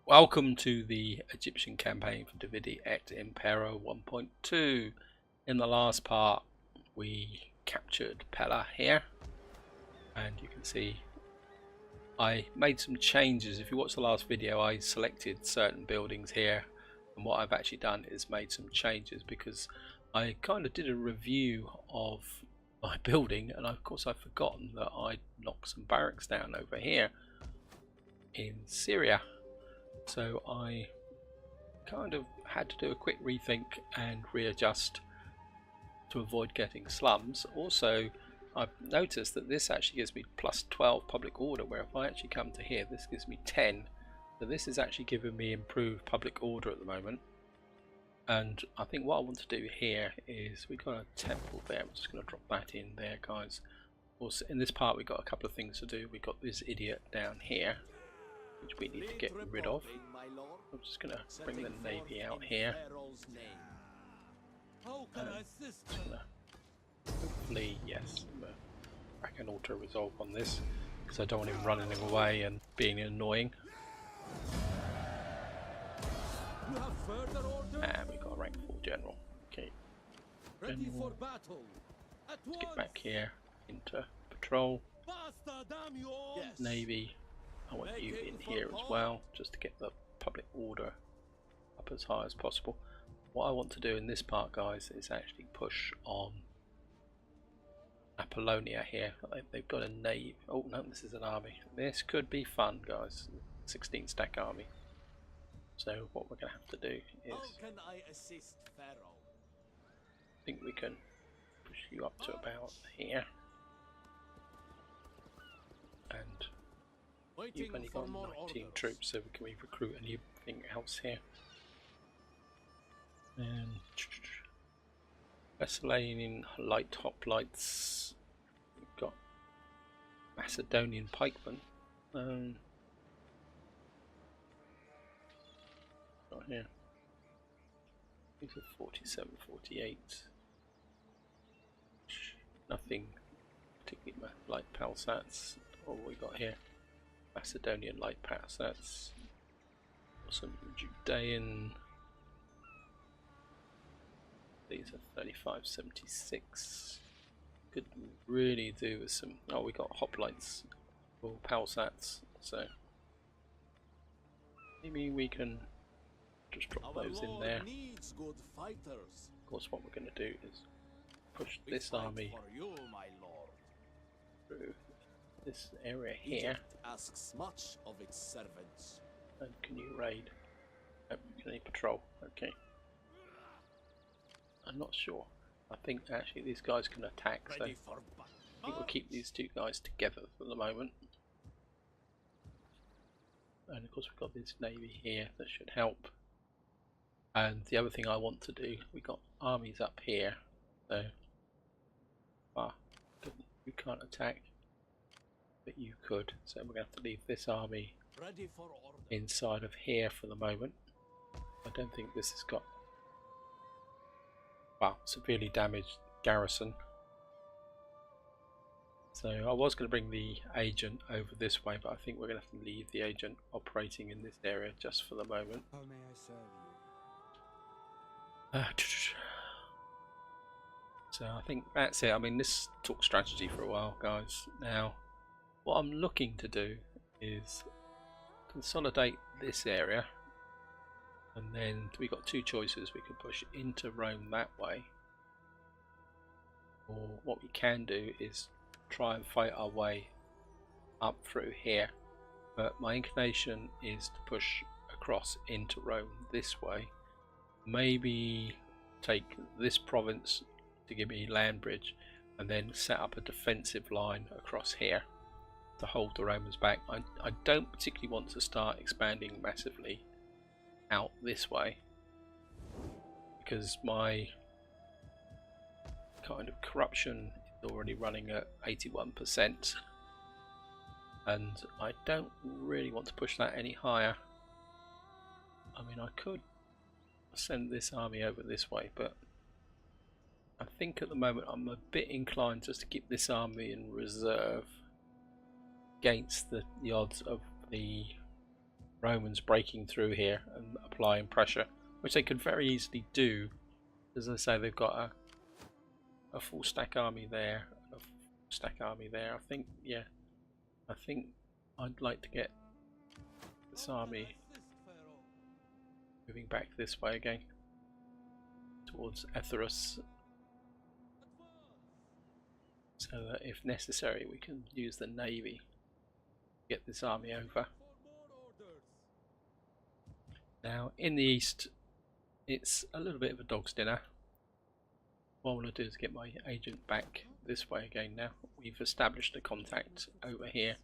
Welcome to the Egyptian campaign for Divinity Et Impera 1.2. In the last part we captured Pella here, and you can see I made some changes. If you watched the last video, I selected certain buildings here, and what I've actually done is made some changes because I kind of did a review of my building, and of course I've forgotten that I knocked some barracks down over here in Syria. So I kind of had to do a quick rethink and readjust to avoid getting slums. Also, I've noticed that this actually gives me plus 12 public order, where if I actually come to here, this gives me 10. So this is actually giving me improved public order at the moment. And I think what I want to do here is, we've got a temple there. I'm just going to drop that in there, guys. Also, in this part we've got a couple of things to do. We've got this idiot down here, which we need to get rid of. I'm just going to bring the navy out here. Hopefully, yes, I can auto resolve on this because I don't want him running away and being annoying. And we've got a rank 4 general. Okay, general. Let's get back here into patrol. Navy, I want you in here as well, just to get the public order up as high as possible. What I want to do in this part, guys, is actually push on Apollonia here. They've got a navy. Oh no, this is an army. This could be fun, guys. 16 stack army. So what we're going to have to do is, I think we can push you up to about here, and you've only got 19 troops, so can we recruit anything else here? And Thessalian light hoplites. We've got Macedonian pikemen. Not here. These are 47, 48. Nothing particularly light palsats. What have we got here? Macedonian light palsats. Some Judean. These are 35, 76. Could really do with some. Oh, we got hoplites or palsats. So maybe we can just drop those in there. Of course, what we're going to do is push this army through this area here. Asks much of its servants. And can you raid? Oh, can you patrol? Okay. I'm not sure. I think actually these guys can attack, so I think we'll keep these two guys together for the moment. And of course we've got this navy here that should help. And the other thing I want to do, we've got armies up here, so you can't attack, but you could. So we're going to have to leave this army inside of here for the moment. I don't think this has got, well, severely damaged garrison. So I was going to bring the agent over this way, but I think we're going to have to leave the agent operating in this area just for the moment. How may I serve you? So I think that's it. I mean, this took strategy for a while, guys. Now, what I'm looking to do is consolidate this area, and then we've got two choices. We can push into Rome that way, or what we can do is try and fight our way up through here. But my inclination is to push across into Rome this way. Maybe take this province to give me land bridge, and then set up a defensive line across here to hold the Romans back. I don't particularly want to start expanding massively out this way, because my kind of corruption is already running at 81%, and I don't really want to push that any higher. I mean, I could send this army over this way, but I think at the moment I'm a bit inclined just to keep this army in reserve against the odds of the Romans breaking through here and applying pressure, which they could very easily do. As I say, they've got a full stack army there, a full stack army there. I think, yeah, I think I'd like to get this army moving back this way again towards Etherus, so that if necessary we can use the navy to get this army over. Now in the east it's a little bit of a dog's dinner. What I want to do is get my agent back this way again now. We've established a contact over here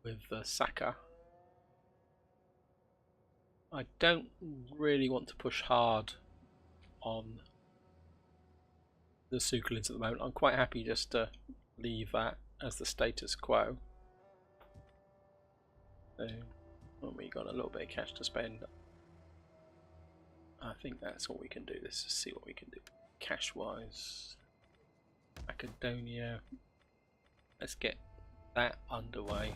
with the Saka. I don't really want to push hard on the Succulents at the moment. I'm quite happy just to leave that as the status quo. So when we got a little bit of cash to spend, I think that's all we can do. Let's just see what we can do cash wise. Macedonia, let's get that underway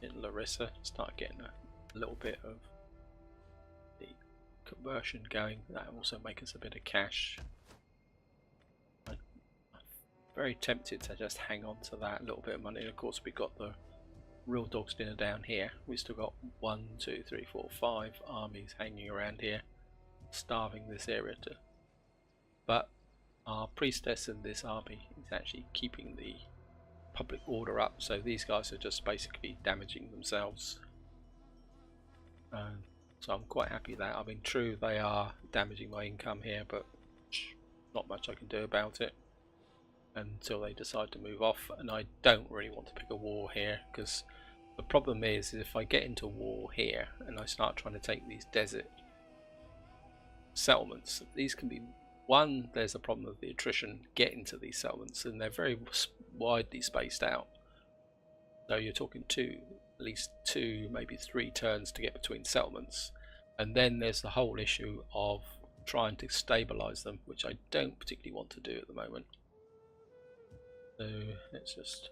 in Larissa, start getting a little bit of the conversion going. That will also make us a bit of cash. I'm very tempted to just hang on to that little bit of money. And of course we've got the real dog's dinner down here. We've still got 1, 2, 3, 4, 5 armies hanging around here, starving this area to. But our priestess in this army is actually keeping the public order up, so these guys are just basically damaging themselves. So I'm quite happy that, I mean, true, they are damaging my income here, but not much I can do about it until they decide to move off. And I don't really want to pick a war here, because the problem is if I get into war here and I start trying to take these desert settlements, these can be, one, there's a problem of the attrition getting to these settlements, and they're very widely spaced out. So you're talking at least 2, maybe 3 turns to get between settlements. And then there's the whole issue of trying to stabilize them, which I don't particularly want to do at the moment. So let's just,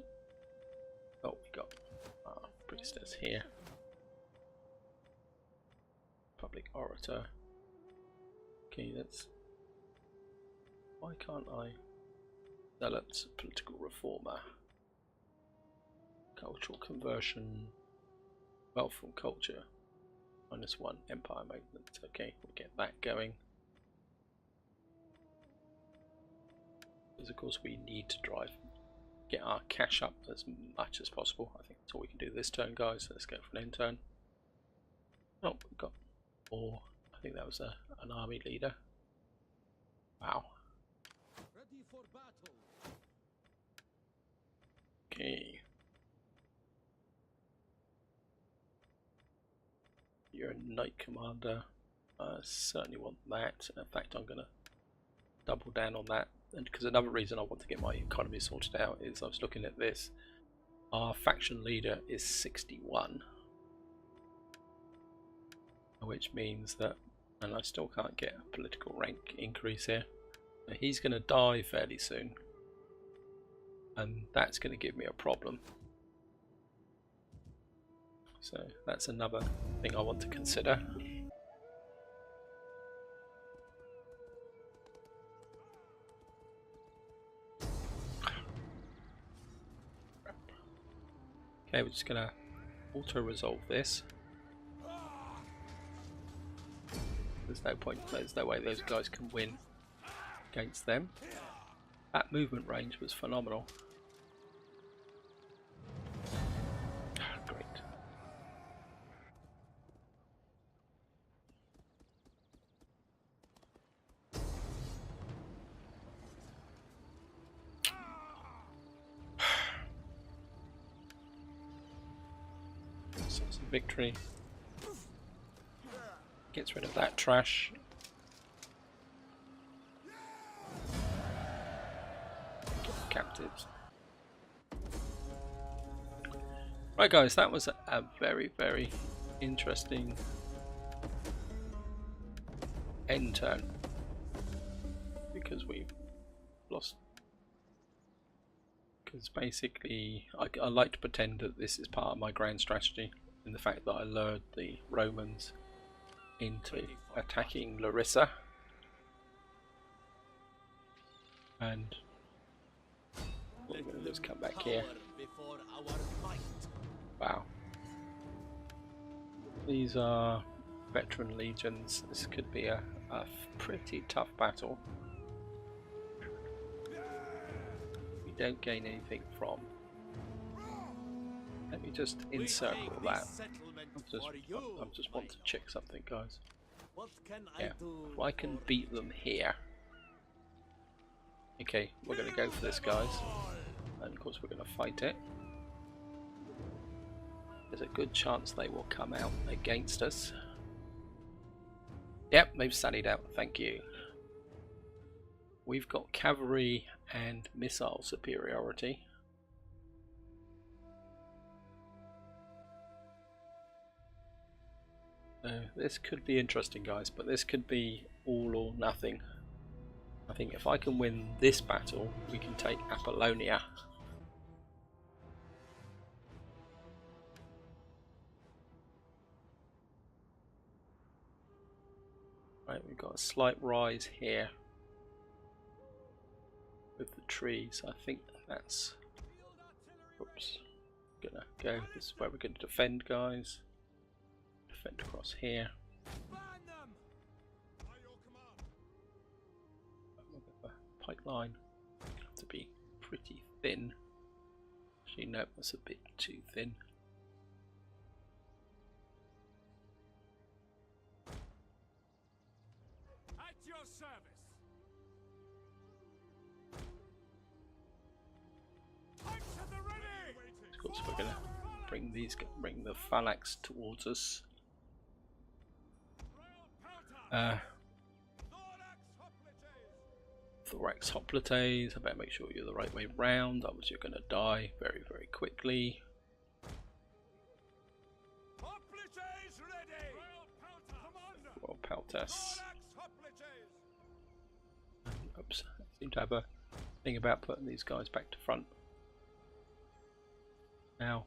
oh, we got our priestess here, public orator. Okay, that's, why can't I zealot, political reformer, cultural conversion, wealth from culture, -1 empire maintenance. Okay, we'll get that going. Because of course we need to get our cash up as much as possible. I think that's all we can do this turn, guys. Let's go for an end turn. Oh, we've got 4. I think that was an army leader. Wow. Ready for battle. Okay. You're a knight commander. I certainly want that. In fact, I'm going to double down on that. And because another reason I want to get my economy sorted out is I was looking at this. Our faction leader is 61. Which means that, and I still can't get a political rank increase here. He's going to die fairly soon. And that's going to give me a problem. So that's another thing I want to consider. Okay, we're just going to auto-resolve this. There's no point, there's no way those guys can win against them. That movement range was phenomenal. Great. So it's a victory. Gets rid of that trash. Get the captives. Right guys, that was a very, very interesting end turn. Because we lost. Because basically, I like to pretend that this is part of my grand strategy. in the fact that I lured the Romans into attacking Larissa, and what we're going to do is come back here. Wow, these are veteran legions. This could be a pretty tough battle. We don't gain anything from. Let me just encircle that. I just want to check something, guys. Yeah, if I can beat them here. Okay, we're going to go for this, guys. And of course we're going to fight it. There's a good chance they will come out against us. Yep, they've sallied out, thank you. We've got cavalry and missile superiority. This could be interesting, guys, but this could be all or nothing. I think if I can win this battle, we can take Apollonia. Right, we've got a slight rise here with the trees. I think that's... Oops. Gonna go. This is where we're going to defend, guys. Defend across here. The pipeline have to be pretty thin. Actually, no, that's a bit too thin. At your service. Pipes at the ready. Of course, we're going to bring the phalanx towards us. Thorax hoplites. I better make sure you're the right way round, otherwise you're going to die very, very quickly. Well, Peltas. Oops, I seem to have a thing about putting these guys back to front. Now,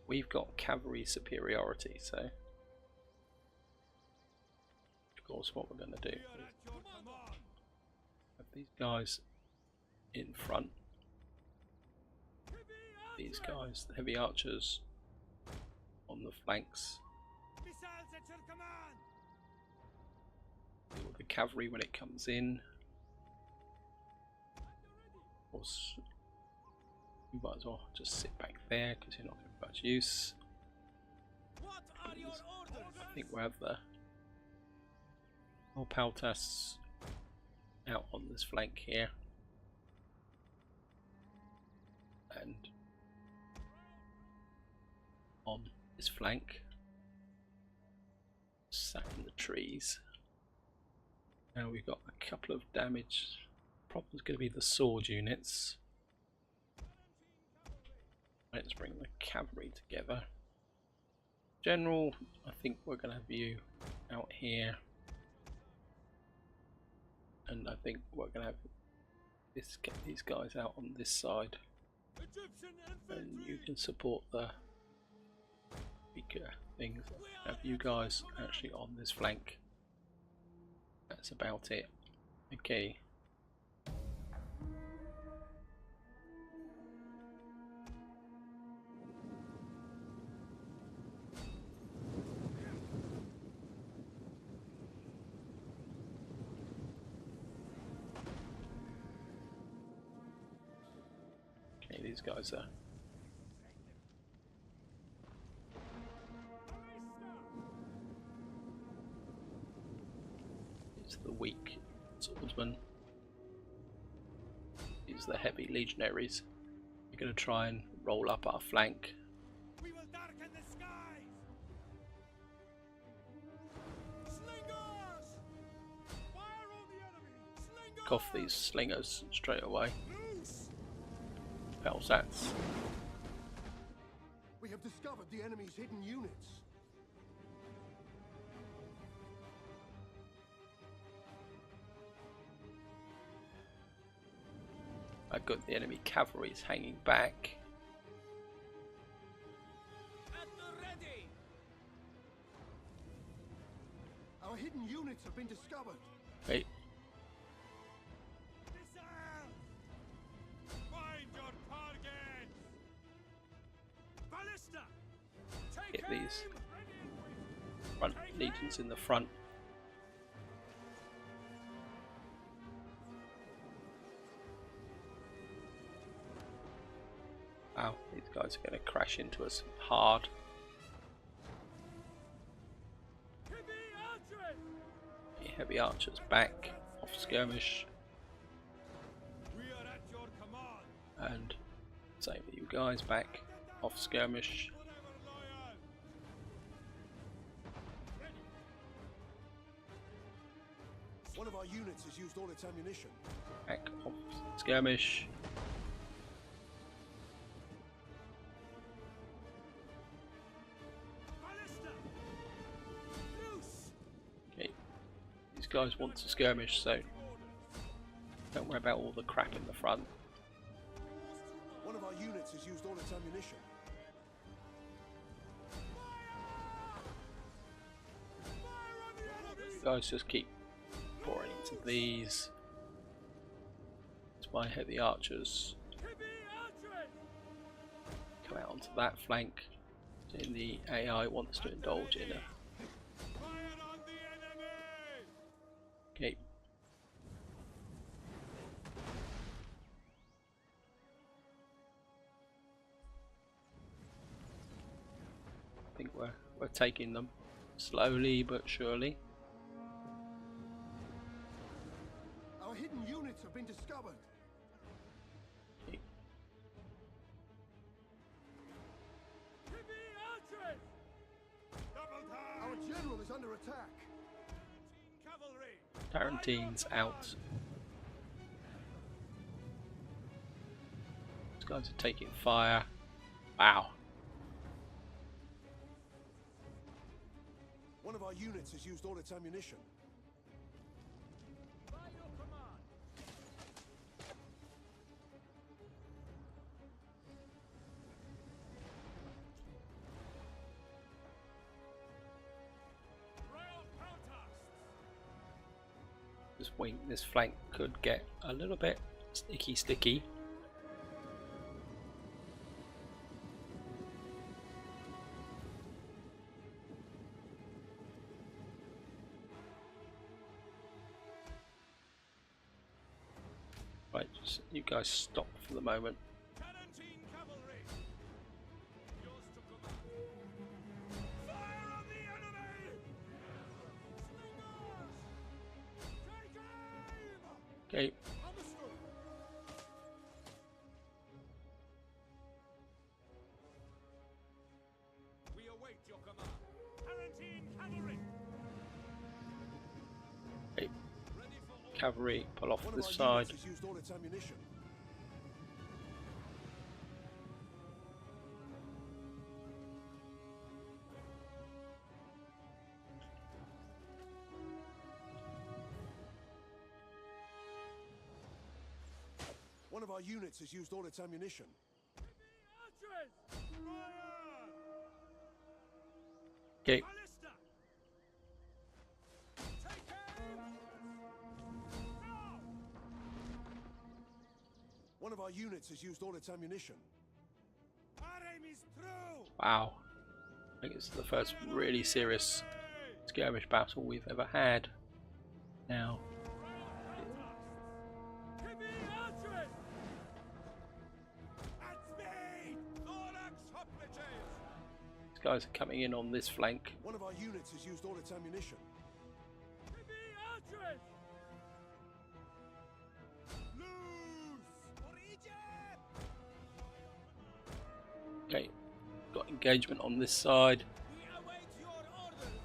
we've got cavalry superiority, so of course what we're going to do is have these guys in front, these guys, the heavy archers, on the flanks, deal with the cavalry when it comes in. Of course, you might as well just sit back there because you're not going to be much use. I think we'll have the Peltas out on this flank here, and on this flank, sat in the trees. Now we've got a couple of damage. Problem's going to be the sword units. Let's bring the cavalry together. General, I think we're going to have you out here, and I think we're going to have this, get these guys out on this side, and you can support the weaker things. Have you guys actually on this flank. That's about it. Okay. Okay, these guys are the weak swordsman. These are the heavy legionaries. We're going to try and roll up our flank. We will darken the skies. Slingers! Fire on the enemy! Slingers! Off these slingers straight away. Loose! Peltas. We have discovered the enemy's hidden units. I've got the enemy cavalry hanging back. At Our hidden units have been discovered. Wait, Missiles! Find your targets! Ballista! Take get these aim! front legions in the front. Wow, these guys are going to crash into us hard. Heavy archers! The heavy archers back off skirmish, We are at your command! and same for you guys back off skirmish. Forever loyal! One of our units has used all its ammunition. Back off skirmish. Ballista! Loose! Okay, these guys want to skirmish, so don't worry about all the crap in the front. One of our units has used all its ammunition. Fire on the enemy! You guys just keep pouring into these. It's my heavy archers Heavy archers! come out onto that flank. And the AI wants to indulge in a Fire on the enemy! okay. I think we're taking them slowly but surely. Our hidden units have been discovered. Okay. Heavy archers! Double time! Our general is under attack. Cavalry! Tarantine's out. These guys are taking fire. Wow. One of our units has used all its ammunition. By your command! Rail protests! This flank could get a little bit sticky. Right, just you guys stop for the moment. Tarantine cavalry! Yours to command! Fire on the enemy! Slingers! Take aim! Okay, Understood! We await your command. Tarantine cavalry! okay. Ready for all. Cavalry pull off One of this our side. units has used all its ammunition. One of our units has used all its ammunition. Archers! Fire! Okay, Ballista! Take aim! Now! One of our units has used all its ammunition. Our aim is through! wow. I think it's the first really serious skirmish battle we've ever had. Now, Heavy archers! At speed! Thorax hoplites! these guys are coming in on this flank. One of our units has used all its ammunition. Heavy archers! Loose! For Egypt! Okay, got engagement on this side. We await your orders!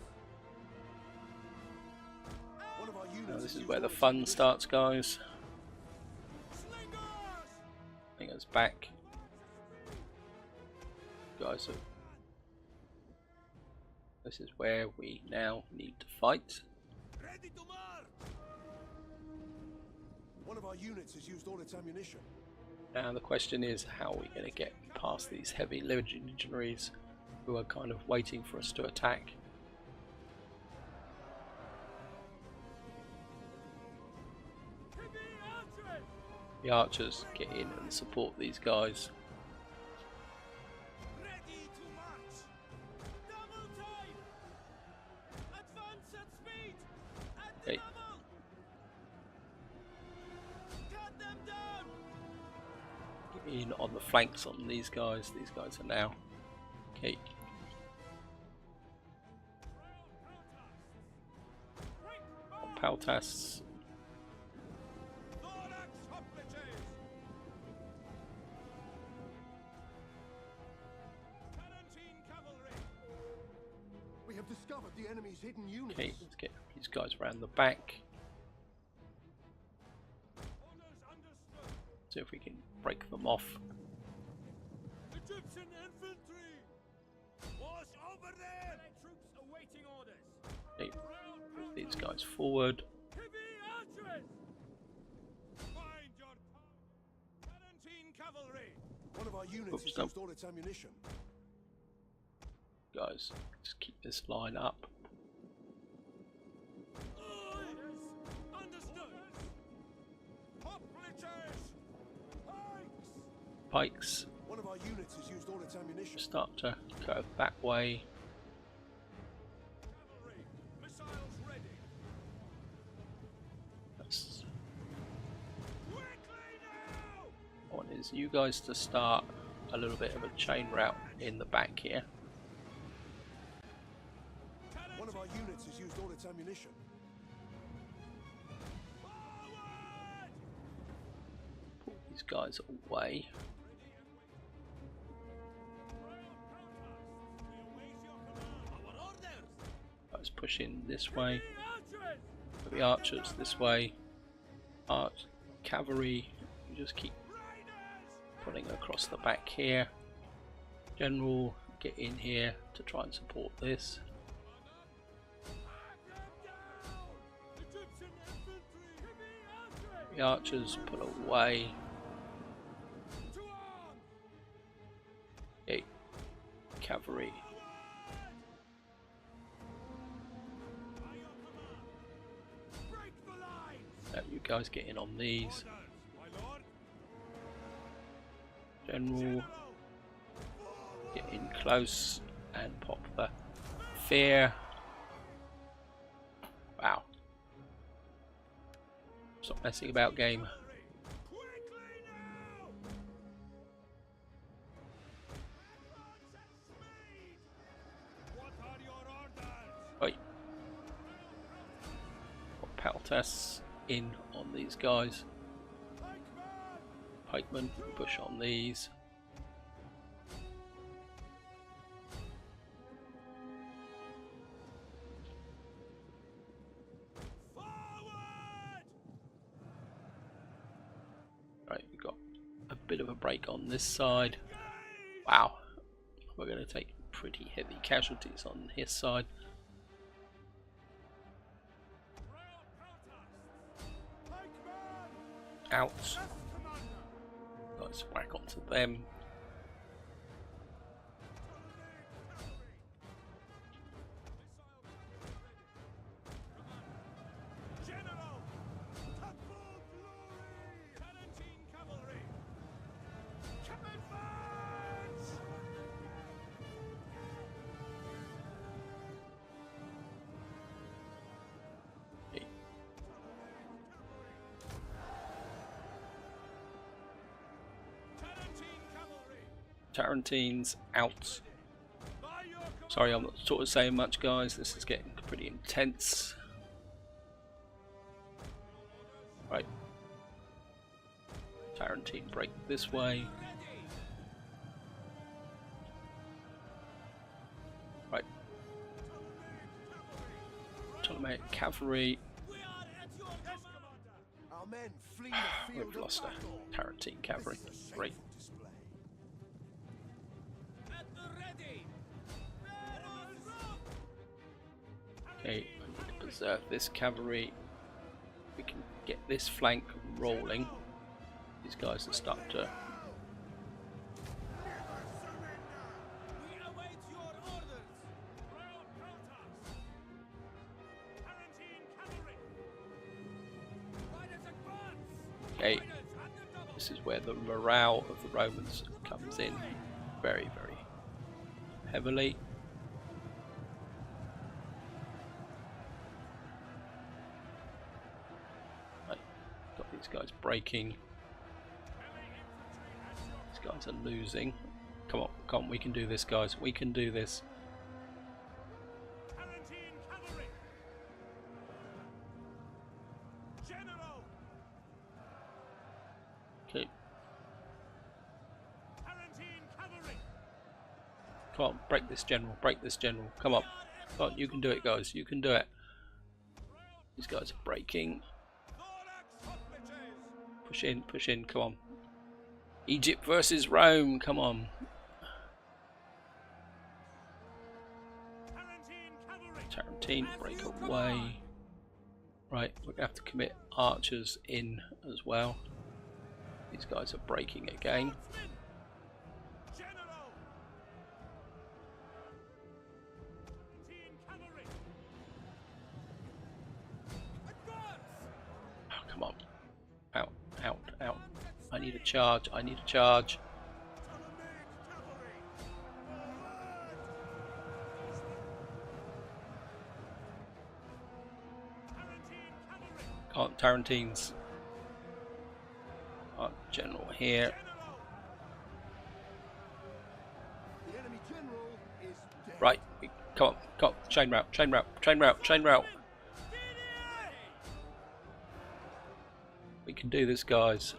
One of our units Now has this is used where all the its fun ammunition. starts, guys. Slingers! I think it's back. Guys, this is where we now need to fight. Ready to march! One of our units has used all its ammunition. Now the question is, how are we going to get past these heavy legionaries who are kind of waiting for us to attack? The archers get in and support these guys. Ready to march. Double time. Advance at speed. At the Okay. double. Cut them down. Get in on the flanks on these guys. These guys are now. Okay. Paltas. Thorax hoplites. Tarantine cavalry. We have discovered the enemy's hidden units. Okay, let's get these guys around the back. Orders understood. See if we can break them off. Egyptian infantry. Wash over there. Troops awaiting orders. Okay, move these guys forward. Heavy archers. Find your target. Tarantine cavalry. One of our units Oops, has no. used all its ammunition. Guys, just keep this line up. Orders understood. Hoplites. Pikes. Pikes One of our units has used all its ammunition. start to curve that way. Cavalry. Missiles ready. That's, Quickly now. one is you guys to start a little bit of a chain route in the back here. One of our units has used all its ammunition. Forward. Pull these guys away. Our orders. Guys push in this way. The archers. The archers this way. Cavalry, you just keep Riders. pulling across the back here. General, get in here to try and support this. Hack them down. Egyptian infantry. Heavy archers. The archers pull away. To arms. Okay. Cavalry, By your command. Break the lines. let you guys get in on these. Orders, my lord. General, General. get in close and pop the fear. Wow. Stop messing about, game. Quickly now. Advance at speed. What are your orders? Oi. Put Paltas in on these guys. Pikemen. Pikemen, push on these. Forward. Right, we've got a bit of a break on this side. Wow. We're going to take pretty heavy casualties on his side. Out. Let's whack onto them. General. Full glory. Tarantine cavalry. Advance. Okay. Tarantine cavalry. Tarantines out. By your command. Sorry, I'm not sort of saying much, guys. This is getting pretty intense. Right. Tarantine break this way. Ready. Right. Ptolemaic cavalry. We are at your command. Our men flee the field We've of lost battle. a Tarantine cavalry. This is a Great. shameful display. At the ready. Bearers up. Okay, I need to preserve this cavalry. We can get this flank rolling. These guys will start to. We await your orders. Royal Protoss. Tarantine cavalry. Riders advance. Okay, Riders at the this is where the morale of the Romans comes in very, very heavily. Right, got these guys breaking. These guys are losing. Come on, come on, we can do this, guys. We can do this. Okay. Come on, break this general, break this general. Come on. Come on, you can do it, guys. You can do it. These guys are breaking. Push in, come on. Egypt versus Rome, come on. Tarentine, break away. Right, we're going to have to commit archers in as well. These guys are breaking again. Oh, come on. Out, out, out. I need a charge, I need a charge. Can't Tarentine's general here. The enemy general is dead. Right, come on, come on, chain route, chain route, chain route, chain route. We can do this, guys.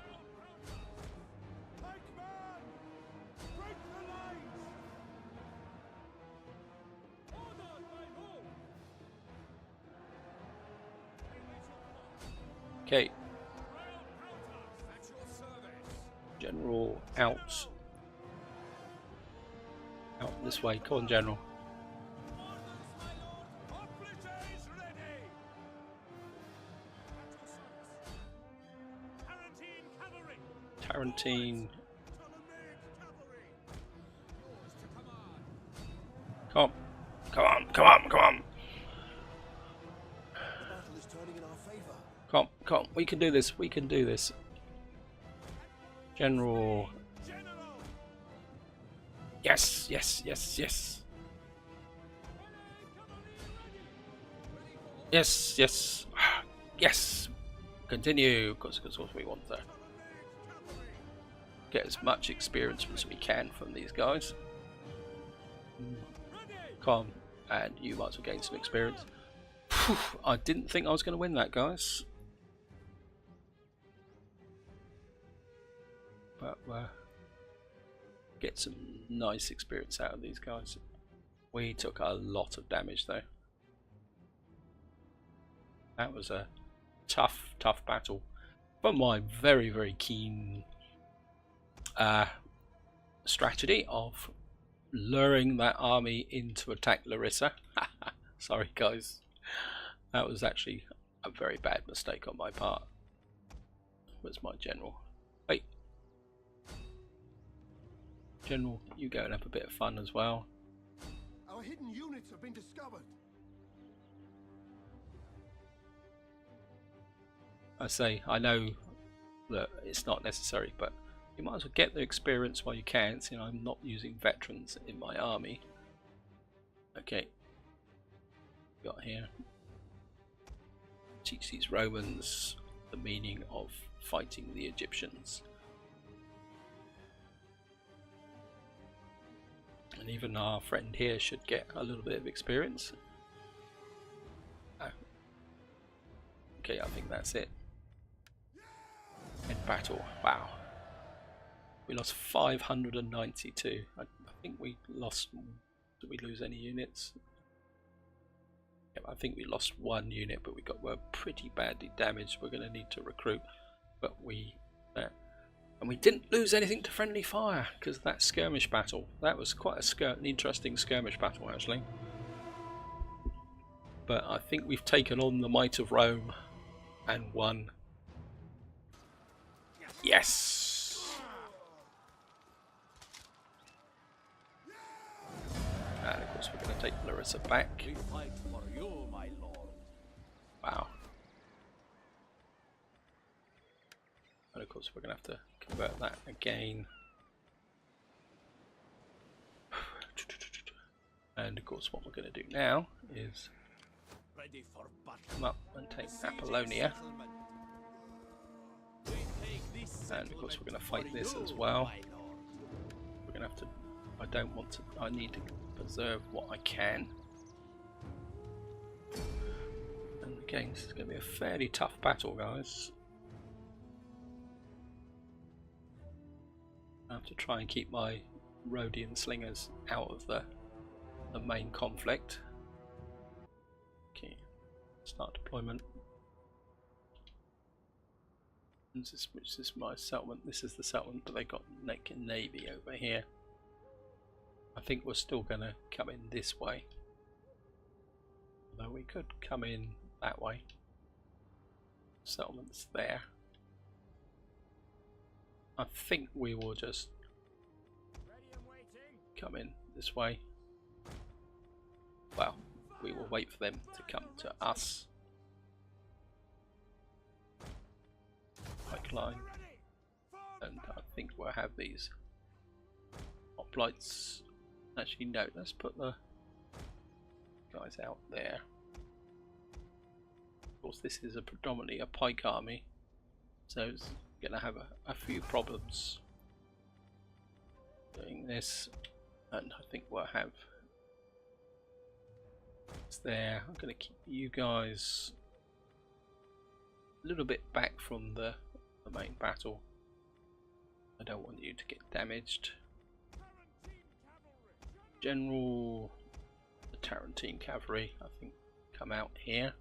Okay. General out. Out this way. Come on, General. Tarentine. Come on. Come on, come on, come on. The battle is turning in our favor. Come on, come on. We can do this. We can do this. General. Yes, yes, yes, yes. Yes, yes. Yes. Continue, because that's what we want there. Get as much experience as we can from these guys. Come on, and you might as well gain some experience. Whew, I didn't think I was going to win that, guys. But get some nice experience out of these guys. We took a lot of damage though. That was a tough battle. But my very, very keen strategy of luring that army in to attack Larissa. Sorry guys, that was actually a very bad mistake on my part. Where's my general? Wait, General, you go and have a bit of fun as well. Our hidden units have been discovered. I say, I know that it's not necessary, but you might as well get the experience while you can. So, I'm not using veterans in my army. Okay, got here. Teach these Romans the meaning of fighting the Egyptians. And even our friend here should get a little bit of experience. Oh. Okay, I think that's it. In battle, wow. We lost 592. I think we lost. Did we lose any units? Yeah, I think we lost one unit, but we're pretty badly damaged. We're going to need to recruit, but and we didn't lose anything to friendly fire because that skirmish battle. That was quite an interesting skirmish battle actually. But I think we've taken on the might of Rome and won. Yes! And of course we're going to take Larissa back. We fight for you, my lord. Wow. And of course we're going to have to convert that again. And of course what we're going to do now is Ready for battle. come up and take Apollonia. Settlement. We take this And of course we're going to fight settlement this for as you, well. my lord. We're going to have to, I don't want to, I need to preserve what I can. And again, this is going to be a fairly tough battle, guys. I have to try and keep my Rhodian slingers out of the main conflict. Okay, start deployment. Which is my settlement. This is the settlement, but they got naked navy over here. I think we're still going to come in this way, although we could come in that way. Settlements there. I think we will just come in this way. Well, we will wait for them to come to us. Pipeline. And I think we'll have these hoplites. Actually, no, let's put the guys out there. Of course, this is predominantly a pike army, so it's going to have a few problems doing this. And I think we'll have it's there. I'm going to keep you guys a little bit back from the main battle. I don't want you to get damaged. General, the Tarantine cavalry, I think, come out here,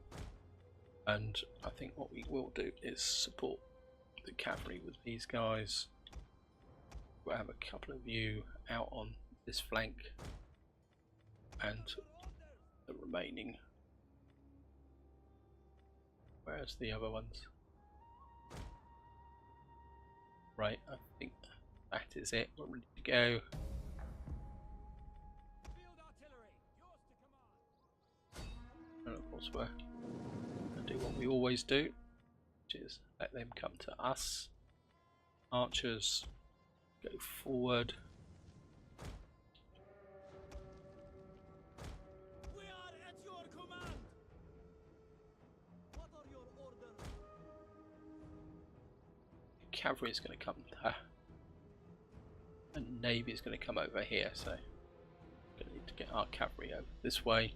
and I think what we will do is support the cavalry with these guys. We'll have a couple of you out on this flank, and the remaining. Where's the other ones? Right, I think that is it. We're ready to go. And of course we're going to do what we always do, which is let them come to us. Archers, go forward. We are at your command. What are your orders? Cavalry is going to come and navy is going to come over here, so we're going to need to get our cavalry over this way.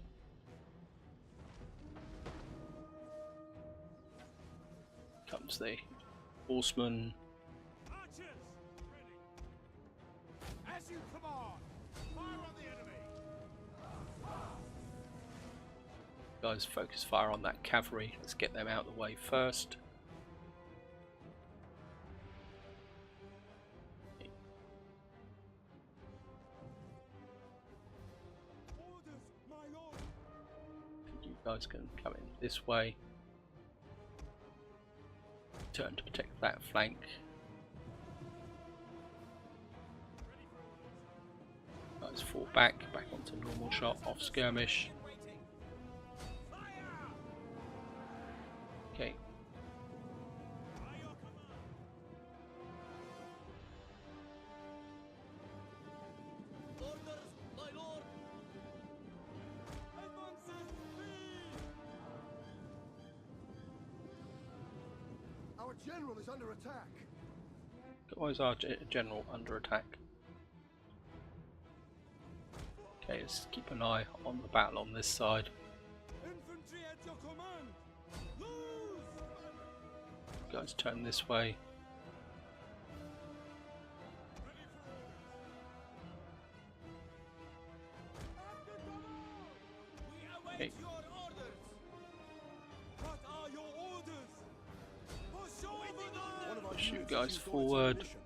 Comes the horsemen. Archers, ready. As you command. Fire on the enemy. Guys, focus fire on that cavalry. Let's get them out of the way first. Orders, my lord. You guys can come in this way. Turn to protect that flank. Guys, fall back onto normal shot, off skirmish. Okay. Orders, my lord. Advances, Our general is under attack. Why is our general under attack? Okay, let's keep an eye on the battle on this side. infantry at your command. Lose. Guys, turn this way. We await Okay. your orders. What are your orders? Push over One of our Push you units guys has used all its forward. ammunition.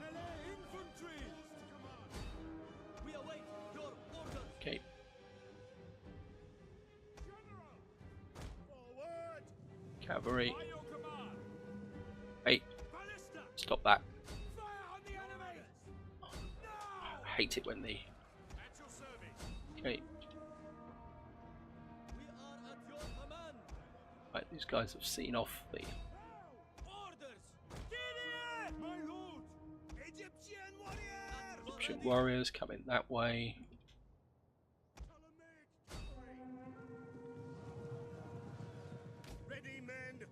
melee infantry. We await your orders. Okay, Forward. cavalry. By your command. Hey, Ballista. stop that. Fire on the enemy. I hate it when they. At your service. Okay, We are at your command. right, these guys have seen off the infantry warriors coming that way. Ready, men,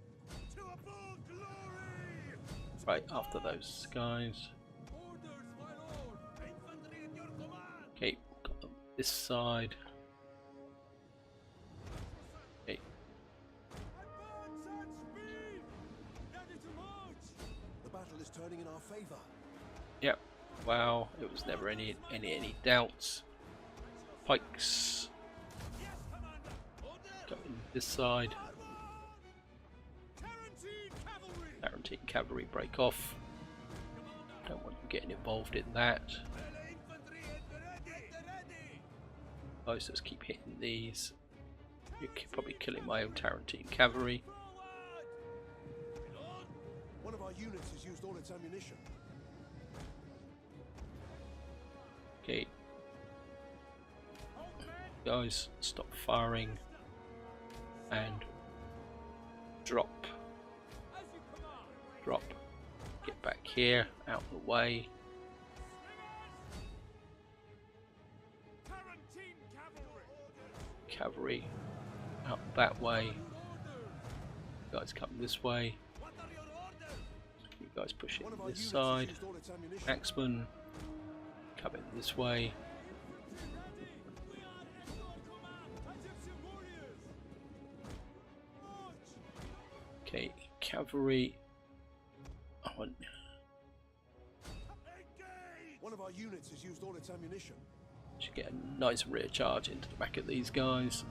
to a full glory! Right after those guys. Orders, my lord! Infantry at your command! Okay, got them this side. Okay, Advance at speed! Ready to march! The battle is turning in our favor. yep. Wow, it was never any doubts. Pikes Yes, Commander! Order! coming this side. Tarantine cavalry! Guaranteed cavalry break off. Don't want you getting involved in that. Infantry at the ready! Guys, just keep hitting these. You're probably killing my own Tarantine cavalry. One of our units has used all its ammunition. Okay. Guys, stop firing and drop. As you command! Drop. Get back here, out of the way. Tarantine cavalry! Cavalry out that way. Guys come this way. What are your orders? You guys push it One of our this units side. has used all its ammunition. Axeman coming this way. We are at your command! Egyptian warriors! March! Okay, cavalry. I want Engage! One of our units has used all its ammunition. to get a nice rear charge into the back of these guys.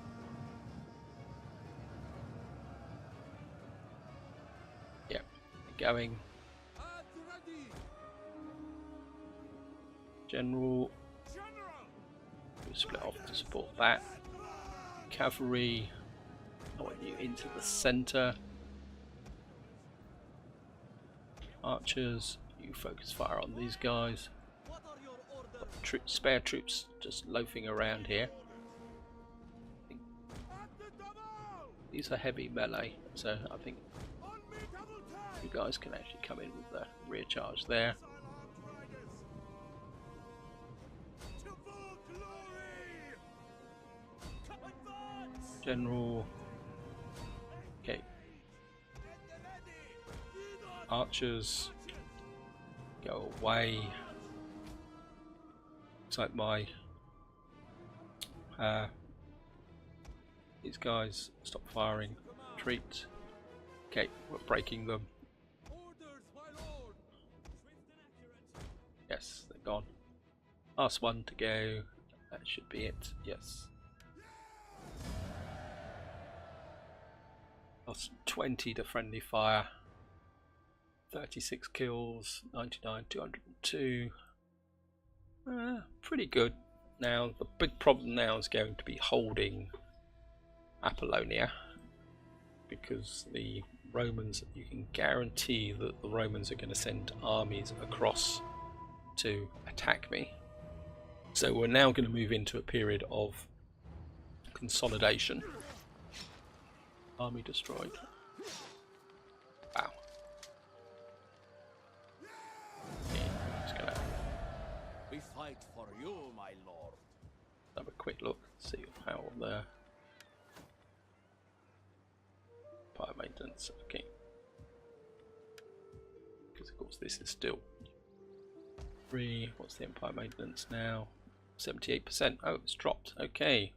Yep, they're going. At ready! General, General! we'll split off to support that. Cavalry, I want you into the centre. Archers, you focus fire on these guys. What are your orders? Spare troops just loafing around here. At the double! These are heavy melee, so I think On me double time! you guys can actually come in with the rear charge there. To full glory! Advance! General, okay, archers, go away. Looks like my these guys stop firing. Retreat. Okay, we're breaking them. Orders, my lord! Swift and accurate! Yes, they're gone. Last one to go. That should be it. Yes. Lost 20 to friendly fire. 36 kills, 99, 202. Pretty good. Now, the big problem now is going to be holding Apollonia, because the Romans, you can guarantee that the Romans are going to send armies across to attack me. So we're now going to move into a period of consolidation. Army destroyed. Wow. Okay, just gonna We fight for you, my lord. have a quick look, see how the fire maintenance. Okay, because of course this is still free. What's the empire maintenance now? 78%. Oh, it's dropped. Okay,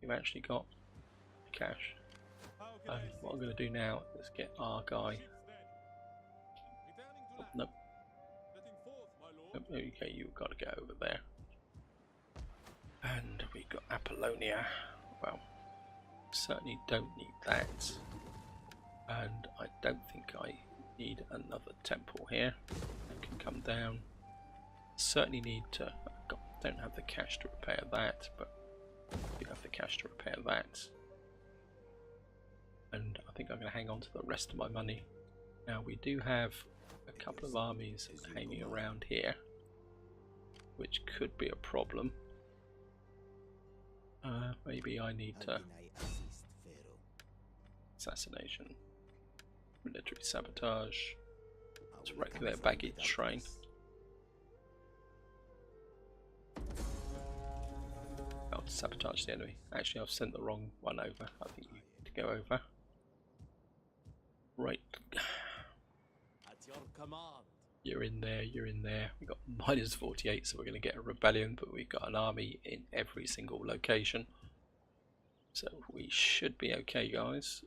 you've actually got cash. What I'm going to do now is get our guy. Oh, nope. Okay, you've got to go over there. And we got Apollonia. Well, certainly don't need that. And I don't think I need another temple here. That can come down. Certainly need to. Don't have the cash to repair that, but I do have the cash to repair that. And I think I'm going to hang on to the rest of my money. Now we do have a couple of armies hanging around here, which could be a problem. Maybe I need to assassination, military sabotage, to wreck their baggage train. Oh, to sabotage the enemy. Actually, I've sent the wrong one over. I think you need to go over. Right. At your command. You're in there, you're in there. We got -48, so we're going to get a rebellion, but we've got an army in every single location. So we should be okay, guys.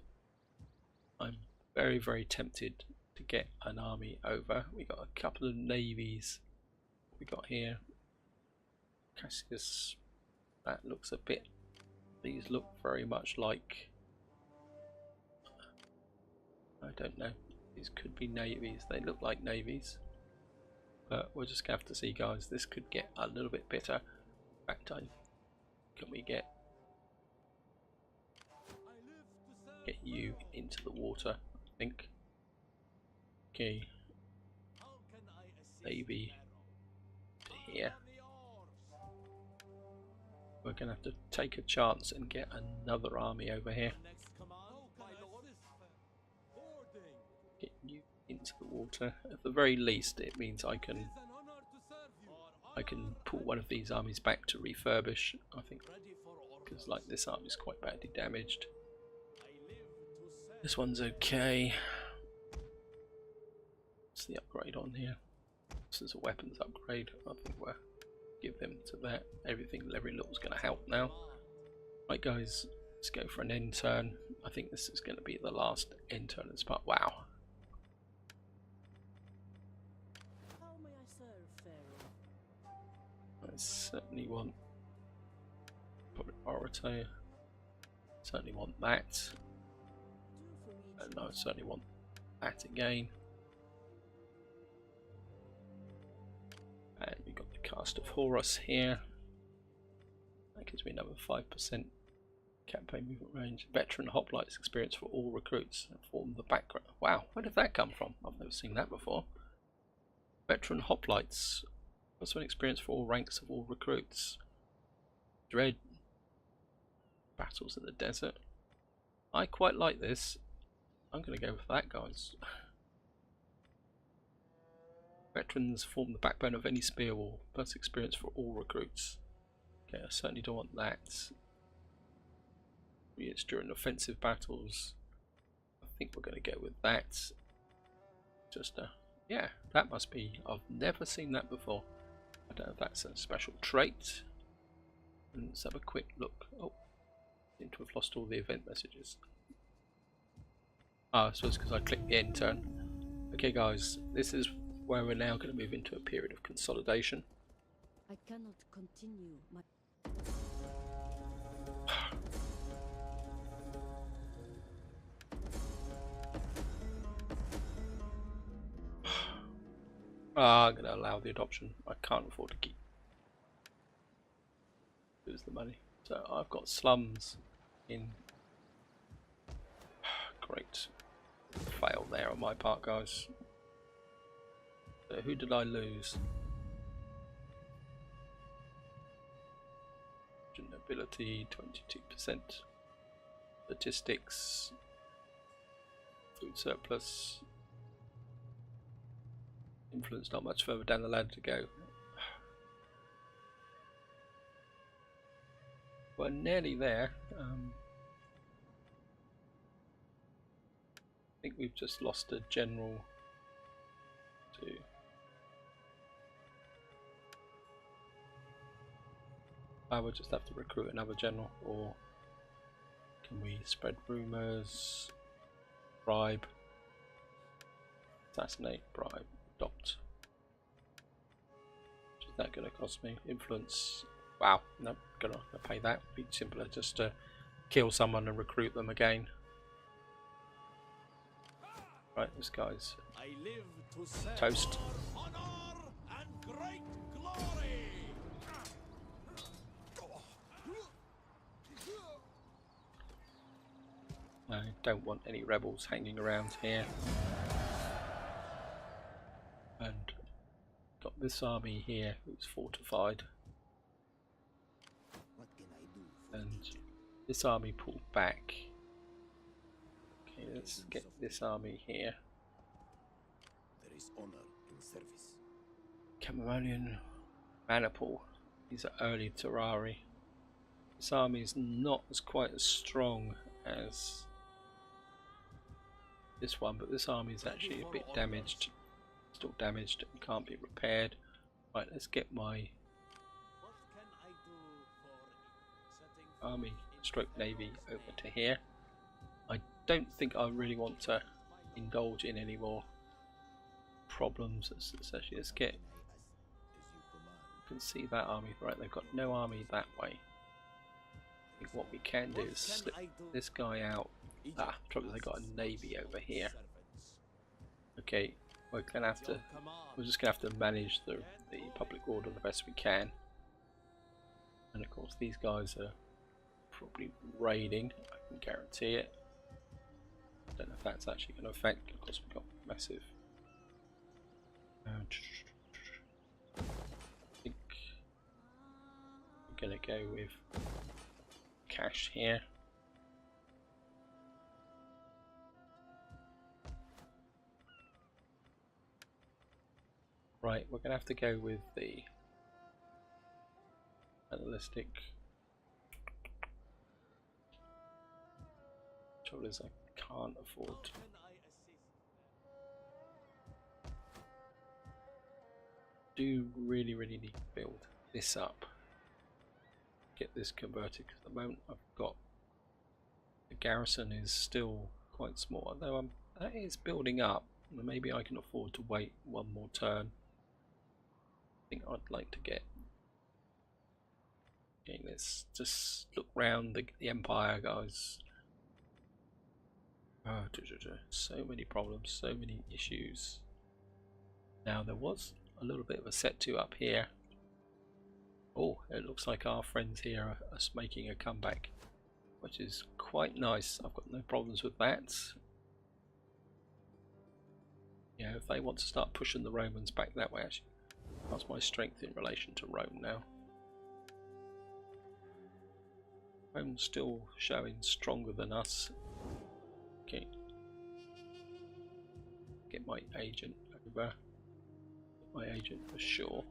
I'm very, very tempted to get an army over. We got a couple of navies we got here. Cassius, that looks a bit, these look very much like, I don't know, these could be navies, they look like navies, but we're just gonna have to see, guys. This could get a little bit bitter. In fact, can we get you into the water? I think. Okay, navy to here. We're going to have to take a chance and get another army over here. Get you into the water. At the very least, it means I can pull one of these armies back to refurbish, I think, because like this army is quite badly damaged. This one's okay. What's the upgrade on here? This is a weapons upgrade. I think we'll give them to that. Every little's going to help now. Right, guys, let's go for an end turn. I think this is going to be the last end turn in this part. Wow. How may I serve, Pharaoh? I certainly want orator. Certainly want that. And I certainly want that again. And we've got the cast of Horus here. That gives me another 5% campaign movement range. Veteran hoplites experience for all recruits. Form the background. Wow, where did that come from? I've never seen that before. Veteran hoplites. Plus one experience for all ranks of all recruits. Dread battles in the desert. I quite like this. I'm going to go for that, guys. Veterans form the backbone of any spear war. Plus experience for all recruits. Okay, I certainly don't want that. It's during offensive battles. I think we're going to go with that. Just yeah, that must be. I've never seen that before. I don't know if that's a special trait. And let's have a quick look. Oh, seem to have lost all the event messages. Ah, I suppose because I clicked the end turn. Okay, guys, this is where we're now going to move into a period of consolidation. I cannot continue my... I'm going to allow the adoption. I can't afford to keep lose the money. So I've got slums in. Great. Fail there on my part, guys. So who did I lose? Nobility, 22%. Statistics. Food surplus. Influence not much further down the ladder to go. We're nearly there. I think we've just lost a general to... I would just have to recruit another general, or can we spread rumours, bribe, assassinate, bribe, adopt? Is that going to cost me? Influence? Wow, no, gonna pay that. Be simpler just to kill someone and recruit them again. Right, this guy's toast. Honor and great glory. I don't want any rebels hanging around here. And got this army here who's fortified. What can I do for And Egypt? this army pulled back. Okay, let's get this army here. There is honor in service. Cameronian Maniple. These are early Terrari. This army is not quite as strong as this one, but this army is actually a bit damaged. Still damaged and can't be repaired. Right, let's get my What can I do for setting army stroke navy over to here. I don't think I really want to indulge in any more problems. Let's get, you can see that army, right, they've got no army that way. I think what we can do is slip this guy out. Trouble is they got a navy over here. Okay, we're just gonna have to manage the public order the best we can. And of course these guys are probably raiding, I can guarantee it. Don't know if that's actually going to affect, of course we've got massive. I think we're going to go with cash here. Right, we're going to have to go with the analytic. Trouble is I can't afford. Do really need to build this up. Get this converted, because at the moment I've got the garrison is still quite small, although that is building up. Maybe I can afford to wait one more turn. I think I'd like to get. Okay, let's just look round the Empire, guys. So many problems, so many issues. Now there was a little bit of a set-to up here. Oh, it looks like our friends here are making a comeback, which is quite nice. I've got no problems with that. Yeah, if they want to start pushing the Romans back that way, actually, that's my strength in relation to Rome now. Rome's still showing stronger than us. Okay. Get my agent over. Get my agent for sure.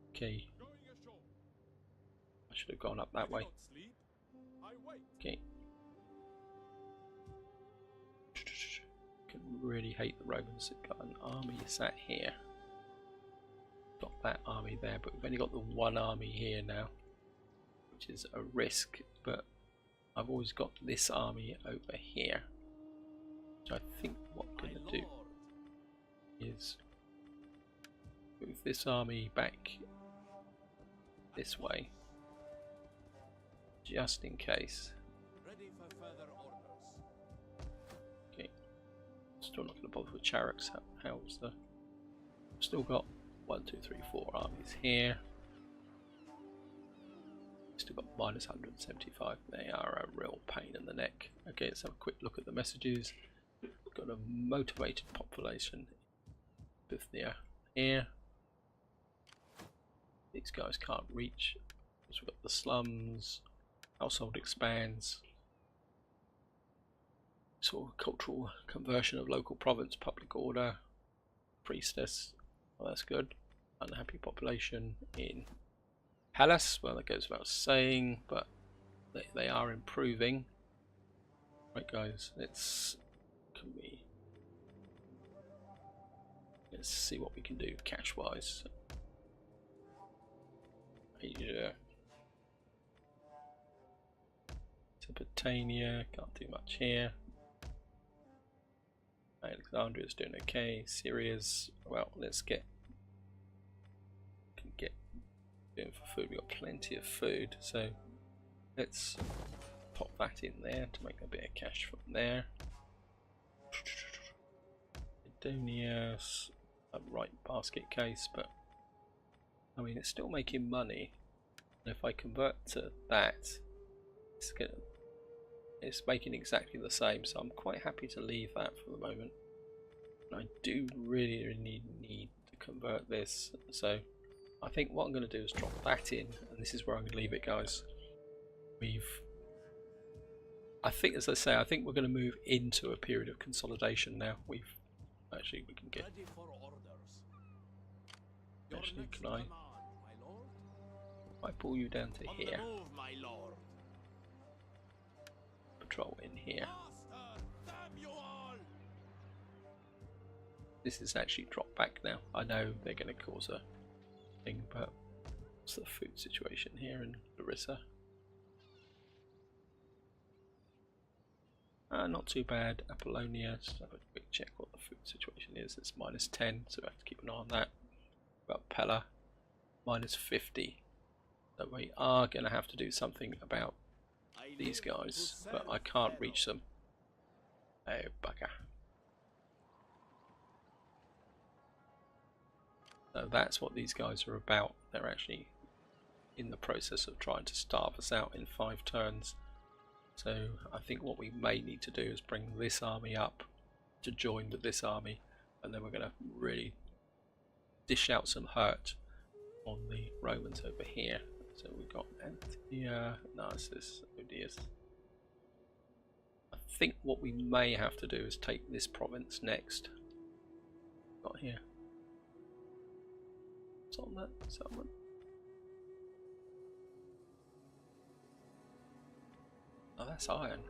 Okay. I should have gone up that way. Okay. Can really hate the Romans. They've got an army sat here. Got that army there, but we've only got the one army here now, which is a risk. But I've always got this army over here, which I think what I'm going to do is move this army back this way, just in case. Okay, still not going to bother with chariots. How's the? Still got 1, 2, 3, 4 armies here. Still got minus 175. They are a real pain in the neck. Okay, let's have a quick look at the messages. We've got a motivated population. Bithynia here. These guys can't reach. So we've got the slums. Household expands. Sort of cultural conversion of local province, public order, priestess. Well, that's good. Unhappy population in Hellas. Well, that goes without saying, but they are improving. Right, guys, let's see what we can do cash-wise. Asia, Mesopotamia, can't do much here. Alexandria's doing okay. Syria's, well, let's get doing for food. We've got plenty of food, so let's pop that in there to make a bit of cash from there. Edonia's a right basket case, but I mean it's still making money. And if I convert to that, it's making exactly the same, so I'm quite happy to leave that for the moment. And I do really need to convert this, so I think what I'm going to do is drop that in, and this is where I'm going to leave it, guys. I think, as I say, I think we're going to move into a period of consolidation now. We can get Actually, can I pull you down to here? Patrol in here. This is actually dropped back now. I know they're going to cause a thing, but what's the food situation here in Larissa? Not too bad. Apollonia, just have a quick check what the food situation is. It's -10, so we have to keep an eye on that. But Pella, -50. So we are going to have to do something about these guys, but I can't reach them. Oh, bugger. So that's what these guys are about. They're actually in the process of trying to starve us out in 5 turns. So I think what we may need to do is bring this army up to join with this army, and then we're going to really dish out some hurt on the Romans over here. So we've got Narcissus, Odious. I think what we may have to do is take this province next. Got here. What's on that settlement? Oh, that's iron.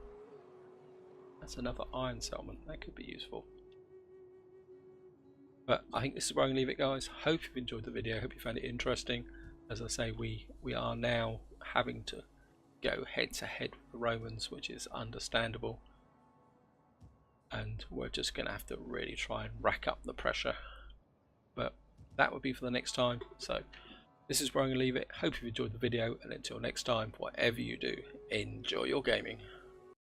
That's another iron settlement. That could be useful. But I think this is where I'm going to leave it, guys. Hope you've enjoyed the video. Hope you found it interesting. As I say, we are now having to go head to head with the Romans, which is understandable. And we're just going to have to really try and rack up the pressure. But that would be for the next time. So this is where I'm going to leave it. Hope you've enjoyed the video, and until next time, whatever you do, enjoy your gaming.